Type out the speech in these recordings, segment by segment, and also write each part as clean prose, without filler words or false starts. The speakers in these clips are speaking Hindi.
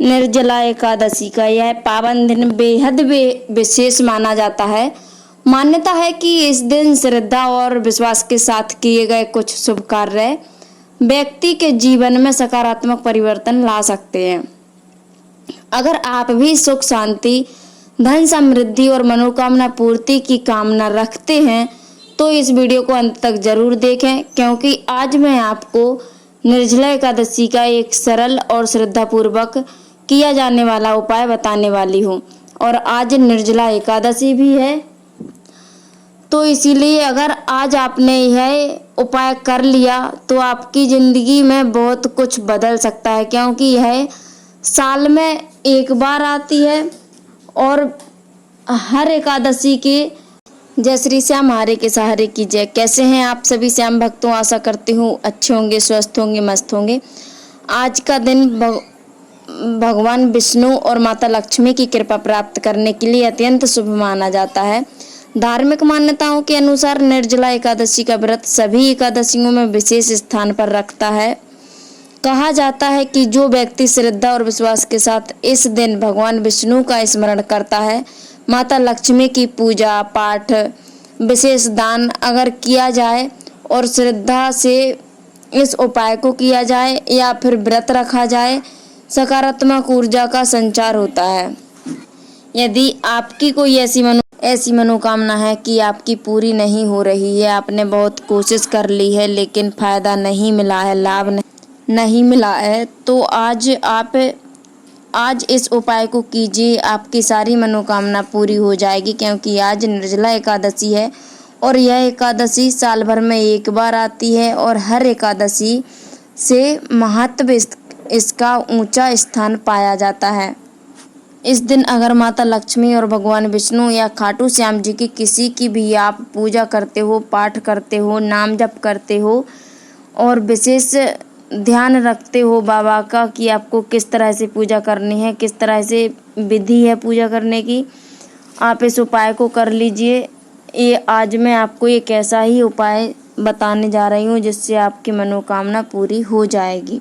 निर्जला एकादशी का यह पावन दिन बेहद विशेष माना जाता है। मान्यता है कि इस दिन श्रद्धा और विश्वास के साथ किए गए कुछ शुभ कार्य व्यक्ति के जीवन में सकारात्मक परिवर्तन ला सकते हैं। अगर आप भी सुख शांति, धन समृद्धि और मनोकामना पूर्ति की कामना रखते हैं तो इस वीडियो को अंत तक जरूर देखें, क्योंकि आज मैं आपको निर्जला एकादशी का एक सरल और श्रद्धापूर्वक किया जाने वाला उपाय बताने वाली हूँ। और आज निर्जला एकादशी भी है, तो इसीलिए अगर आज आपने यह उपाय कर लिया तो आपकी ज़िंदगी में बहुत कुछ बदल सकता है, क्योंकि यह साल में एक बार आती है। और हर एकादशी के जय श्री श्याम हरे के सहारे की जय। कैसे हैं आप सभी श्याम भक्तों? आशा करती हूँ अच्छे होंगे, स्वस्थ होंगे, मस्त होंगे। आज का दिन भगवान विष्णु और माता लक्ष्मी की कृपा प्राप्त करने के लिए अत्यंत शुभ माना जाता है। धार्मिक मान्यताओं के अनुसार निर्जला एकादशी का व्रत सभी एकादशियों में विशेष स्थान पर रखता है। कहा जाता है कि जो व्यक्ति श्रद्धा और विश्वास के साथ इस दिन भगवान विष्णु का स्मरण करता है, माता लक्ष्मी की पूजा पाठ, विशेष दान अगर किया जाए और श्रद्धा से इस उपाय को किया जाए या फिर व्रत रखा जाए, सकारात्मक ऊर्जा का संचार होता है। यदि आपकी कोई ऐसी मनोकामना है कि आपकी पूरी नहीं हो रही है, आपने बहुत कोशिश कर ली है लेकिन फायदा नहीं मिला है, लाभ नहीं मिला है, तो आज इस उपाय को कीजिए, आपकी सारी मनोकामना पूरी हो जाएगी। क्योंकि आज निर्जला एकादशी है और यह एकादशी साल भर में एक बार आती है और हर एकादशी से महत्व इसका ऊंचा स्थान पाया जाता है। इस दिन अगर माता लक्ष्मी और भगवान विष्णु या खाटू श्याम जी की किसी की भी आप पूजा करते हो, पाठ करते हो, नाम जप करते हो और विशेष ध्यान रखते हो बाबा का कि आपको किस तरह से पूजा करनी है, किस तरह से विधि है पूजा करने की, आप इस उपाय को कर लीजिए। ये आज मैं आपको एक ऐसा ही उपाय बताने जा रही हूँ जिससे आपकी मनोकामना पूरी हो जाएगी।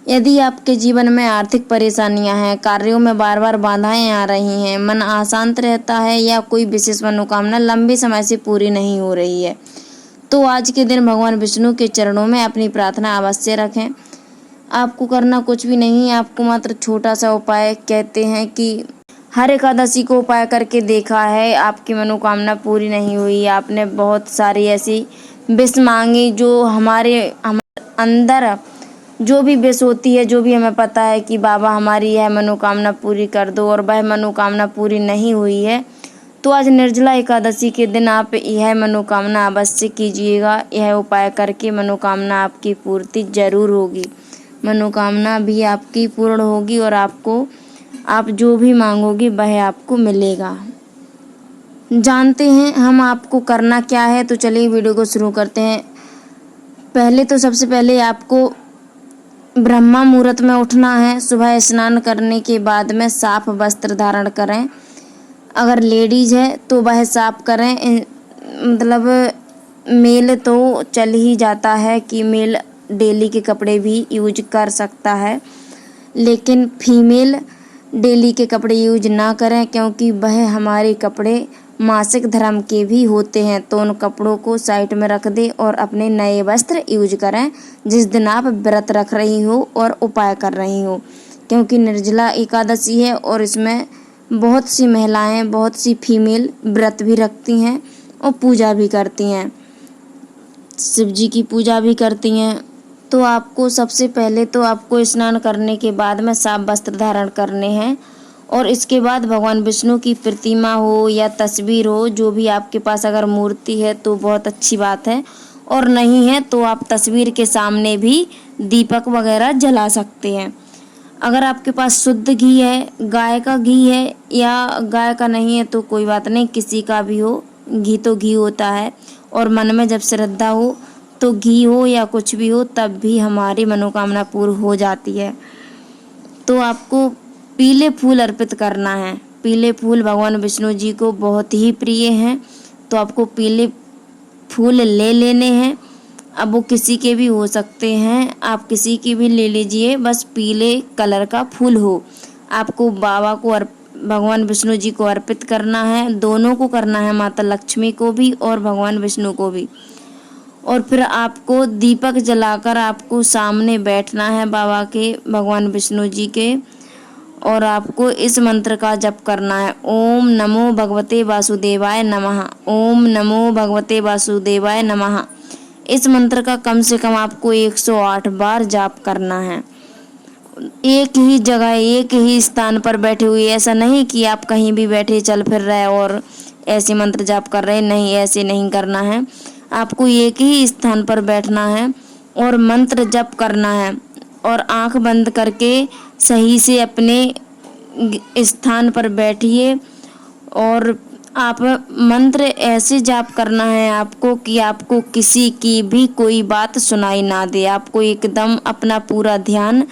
यदि आपके जीवन में आर्थिक परेशानियां हैं, कार्यों में बार बार बाधाएं आ रही हैं, मन अशांत रहता है या कोई विशेष मनोकामना लंबे समय से पूरी नहीं हो रही है, तो आज के दिन भगवान विष्णु के चरणों में अपनी प्रार्थना अवश्य रखें। आपको करना कुछ भी नहीं, आपको मात्र छोटा सा उपाय कहते हैं कि हर एकादशी को उपाय करके देखा है, आपकी मनोकामना पूरी नहीं हुई, आपने बहुत सारी ऐसी विश मांगी जो हमारे अंदर जो भी विश होती है, जो भी हमें पता है कि बाबा हमारी यह मनोकामना पूरी कर दो और वह मनोकामना पूरी नहीं हुई है, तो आज निर्जला एकादशी के दिन आप यह मनोकामना अवश्य कीजिएगा। यह उपाय करके मनोकामना आपकी पूर्ति जरूर होगी, मनोकामना भी आपकी पूर्ण होगी और आप जो भी मांगोगे वह आपको मिलेगा। जानते हैं हम आपको करना क्या है, तो चलिए वीडियो को शुरू करते हैं। सबसे पहले आपको ब्रह्मा मुहूर्त में उठना है। सुबह स्नान करने के बाद में साफ वस्त्र धारण करें। अगर लेडीज है तो वह साफ करें, मतलब मेल तो चल ही जाता है कि मेल डेली के कपड़े भी यूज कर सकता है, लेकिन फीमेल डेली के कपड़े यूज ना करें, क्योंकि वह हमारे कपड़े मासिक धर्म के भी होते हैं। तो उन कपड़ों को साइड में रख दें और अपने नए वस्त्र यूज करें जिस दिन आप व्रत रख रही हो और उपाय कर रही हो, क्योंकि निर्जला एकादशी है और इसमें बहुत सी महिलाएं, बहुत सी फीमेल व्रत भी रखती हैं और पूजा भी करती हैं, शिव जी की पूजा भी करती हैं। तो आपको सबसे पहले तो आपको स्नान करने के बाद में साफ वस्त्र धारण करने हैं और इसके बाद भगवान विष्णु की प्रतिमा हो या तस्वीर हो, जो भी आपके पास अगर मूर्ति है तो बहुत अच्छी बात है, और नहीं है तो आप तस्वीर के सामने भी दीपक वगैरह जला सकते हैं। अगर आपके पास शुद्ध घी है, गाय का घी है, या गाय का नहीं है तो कोई बात नहीं, किसी का भी हो, घी तो घी होता है। और मन में जब श्रद्धा हो तो घी हो या कुछ भी हो, तब भी हमारी मनोकामना पूर्ण हो जाती है। तो आपको पीले फूल अर्पित करना है। पीले फूल भगवान विष्णु जी को बहुत ही प्रिय हैं, तो आपको पीले फूल ले लेने हैं। अब वो किसी के भी हो सकते हैं, आप किसी की भी ले लीजिए, बस पीले कलर का फूल हो। आपको बाबा को भगवान विष्णु जी को अर्पित करना है। दोनों को करना है, माता लक्ष्मी को भी और भगवान विष्णु को भी। और फिर आपको दीपक जलाकर आपको सामने बैठना है बाबा के, भगवान विष्णु जी के, और आपको इस मंत्र का जप करना है। ओम नमो भगवते वासुदेवाय नमः। ओम नमो भगवते वासुदेवाय नमः। इस मंत्र का कम से कम आपको 108 बार जाप करना है। एक ही जगह, एक ही स्थान पर बैठे हुए, ऐसा नहीं कि आप कहीं भी बैठे चल फिर रहे और ऐसे मंत्र जाप कर रहे, नहीं, ऐसे नहीं करना है। आपको एक ही स्थान पर बैठना है और मंत्र जप करना है, और आंख बंद करके सही से अपने स्थान पर बैठिए। और आप मंत्र ऐसे जाप करना है आपको कि आपको किसी की भी कोई बात सुनाई ना दे। आपको एकदम अपना पूरा ध्यान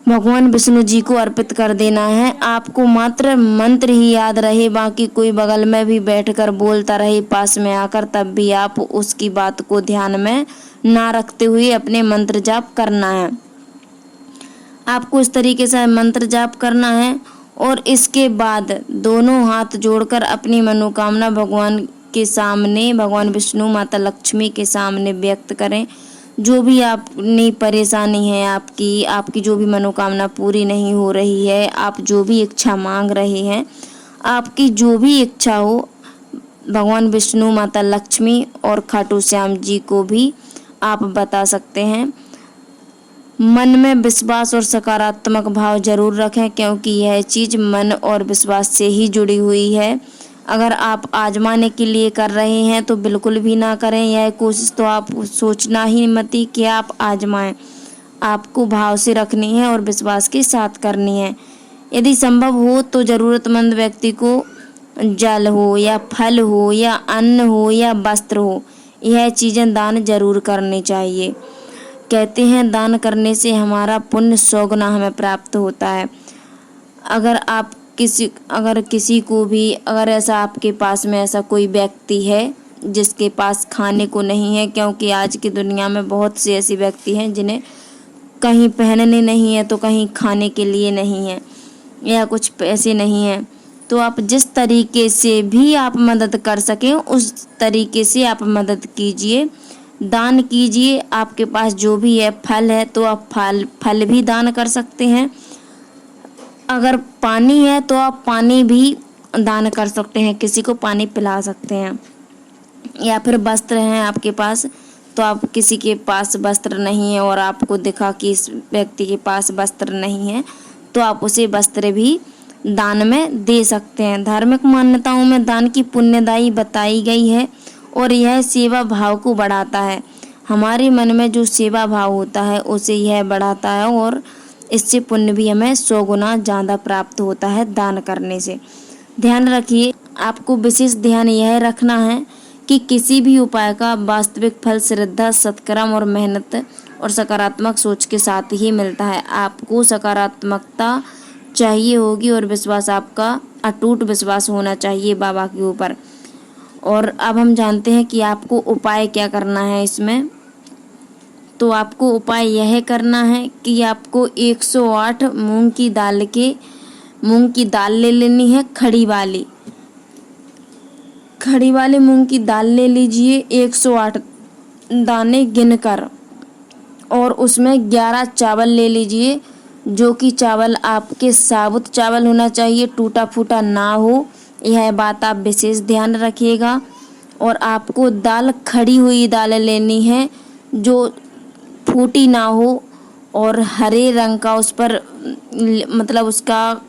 भगवान विष्णु जी को अर्पित कर देना है। आपको मात्र मंत्र ही याद रहे, बाकी कोई बगल में भी बैठकर बोलता रहे पास में आकर, तब भी आप उसकी बात को ध्यान में ना रखते हुए अपने मंत्र जाप करना है। आपको इस तरीके से मंत्र जाप करना है, और इसके बाद दोनों हाथ जोड़कर अपनी मनोकामना भगवान के सामने, भगवान विष्णु, माता लक्ष्मी के सामने व्यक्त करें। जो भी अपनी परेशानी है, आपकी जो भी मनोकामना पूरी नहीं हो रही है, आप जो भी इच्छा मांग रहे हैं, आपकी जो भी इच्छा हो, भगवान विष्णु, माता लक्ष्मी और खाटू श्याम जी को भी आप बता सकते हैं। मन में विश्वास और सकारात्मक भाव जरूर रखें, क्योंकि यह चीज़ मन और विश्वास से ही जुड़ी हुई है। अगर आप आजमाने के लिए कर रहे हैं तो बिल्कुल भी ना करें। यह कोशिश तो आप सोचना ही मत कि आप आजमाएं। आपको भाव से रखनी है और विश्वास के साथ करनी है। यदि संभव हो तो ज़रूरतमंद व्यक्ति को जल हो या फल हो या अन्न हो या वस्त्र हो, यह चीज़ें दान जरूर करनी चाहिए। कहते हैं दान करने से हमारा पुण्य 100 गुना हमें प्राप्त होता है। अगर किसी को भी, अगर ऐसा आपके पास में ऐसा कोई व्यक्ति है जिसके पास खाने को नहीं है, क्योंकि आज की दुनिया में बहुत से ऐसे व्यक्ति हैं जिन्हें कहीं पहनने नहीं है तो कहीं खाने के लिए नहीं है, या कुछ पैसे नहीं हैं, तो आप जिस तरीके से भी आप मदद कर सकें उस तरीके से आप मदद कीजिए, दान कीजिए। आपके पास जो भी है, फल है तो आप फल भी दान कर सकते हैं। अगर पानी है तो आप पानी भी दान कर सकते हैं, किसी को पानी पिला सकते हैं। या फिर वस्त्र हैं आपके पास, तो आप किसी के पास वस्त्र नहीं है और आपको दिखा कि इस व्यक्ति के पास वस्त्र नहीं है, तो आप उसे वस्त्र भी दान में दे सकते हैं। धार्मिक मान्यताओं में दान की पुण्यदायी बताई गई है, और यह सेवा भाव को बढ़ाता है। हमारे मन में जो सेवा भाव होता है उसे यह बढ़ाता है, और इससे पुण्य भी हमें 100 गुना ज़्यादा प्राप्त होता है दान करने से। ध्यान रखिए, आपको विशेष ध्यान यह रखना है कि किसी भी उपाय का वास्तविक फल श्रद्धा, सत्कर्म और मेहनत और सकारात्मक सोच के साथ ही मिलता है। आपको सकारात्मकता चाहिए होगी और विश्वास, आपका अटूट विश्वास होना चाहिए बाबा के ऊपर। और अब हम जानते हैं कि आपको उपाय क्या करना है इसमें। तो आपको उपाय यह करना है कि आपको 108 मूंग की दाल ले लेनी है, खड़ी वाली मूंग की दाल ले लीजिए 108 दाने गिनकर, और उसमें 11 चावल ले लीजिए, जो कि चावल आपके साबुत चावल होना चाहिए, टूटा फूटा ना हो, यह बात आप विशेष ध्यान रखिएगा। और आपको दाल, खड़ी हुई दाल लेनी है जो फूटी ना हो, और हरे रंग का उस पर मतलब उसका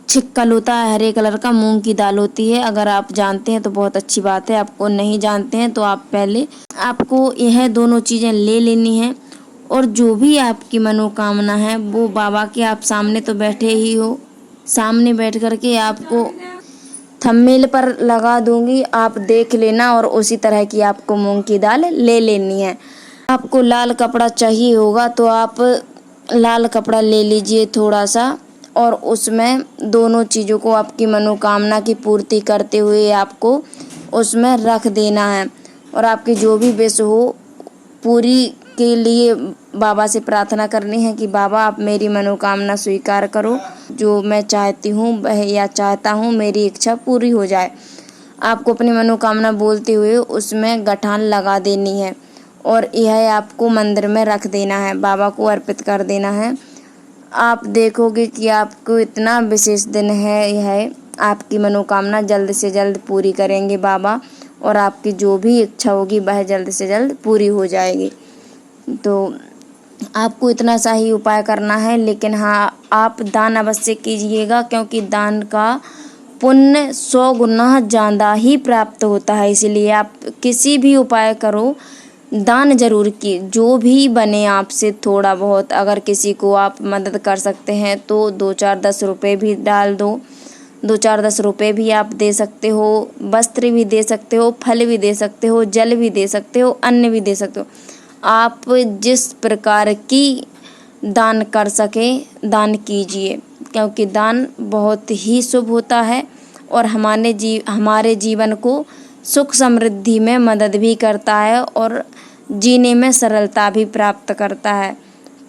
छिक्कल होता है, हरे कलर का मूंग की दाल होती है। अगर आप जानते हैं तो बहुत अच्छी बात है, आपको नहीं जानते हैं तो आपको यह दोनों चीज़ें ले लेनी है। और जो भी आपकी मनोकामना है वो बाबा के, आप सामने तो बैठे ही हो, सामने बैठ करके आपको थंबनेल पर लगा दूंगी, आप देख लेना, और उसी तरह की आपको मूंग की दाल ले लेनी है। आपको लाल कपड़ा चाहिए होगा तो आप लाल कपड़ा ले लीजिए थोड़ा सा, और उसमें दोनों चीज़ों को आपकी मनोकामना की पूर्ति करते हुए आपको उसमें रख देना है। और आपकी जो भी विश हो पूरी के लिए बाबा से प्रार्थना करनी है कि बाबा आप मेरी मनोकामना स्वीकार करो, जो मैं चाहती हूँ वह या चाहता हूँ मेरी इच्छा पूरी हो जाए। आपको अपनी मनोकामना बोलते हुए उसमें गठान लगा देनी है और यह आपको मंदिर में रख देना है, बाबा को अर्पित कर देना है। आप देखोगे कि आपको इतना विशेष दिन है, यह आपकी मनोकामना जल्द से जल्द पूरी करेंगे बाबा और आपकी जो भी इच्छा होगी वह जल्द से जल्द पूरी हो जाएगी। तो आपको इतना सा ही उपाय करना है, लेकिन हाँ आप दान अवश्य कीजिएगा, क्योंकि दान का पुण्य 100 गुना ज़्यादा ही प्राप्त होता है। इसलिए आप किसी भी उपाय करो, दान जरूर की, जो भी बने आपसे थोड़ा बहुत। अगर किसी को आप मदद कर सकते हैं तो 2-4-10 रुपये भी डाल दो, 2-4-10 रुपये भी आप दे सकते हो, वस्त्र भी दे सकते हो, फल भी दे सकते हो, जल भी दे सकते हो, अन्न भी दे सकते हो। आप जिस प्रकार की दान कर सके दान कीजिए, क्योंकि दान बहुत ही शुभ होता है और हमारे जीवन को सुख समृद्धि में मदद भी करता है और जीने में सरलता भी प्राप्त करता है।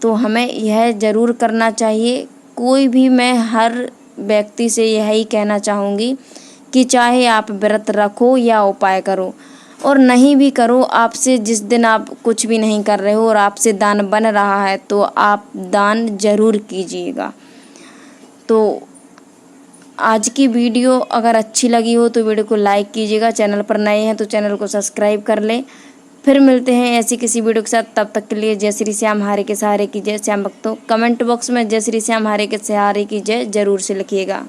तो हमें यह ज़रूर करना चाहिए। कोई भी, मैं हर व्यक्ति से यही कहना चाहूँगी कि चाहे आप व्रत रखो या उपाय करो और नहीं भी करो, आपसे जिस दिन आप कुछ भी नहीं कर रहे हो और आपसे दान बन रहा है तो आप दान जरूर कीजिएगा। तो आज की वीडियो अगर अच्छी लगी हो तो वीडियो को लाइक कीजिएगा, चैनल पर नए हैं तो चैनल को सब्सक्राइब कर लें। फिर मिलते हैं ऐसी किसी वीडियो के साथ, तब तक के लिए जय श्री श्याम, हारे के सहारे की जय। श्याम भक्तों कमेंट बॉक्स में जय श्री श्याम, हारे के सहारे की जय जरूर से लिखिएगा।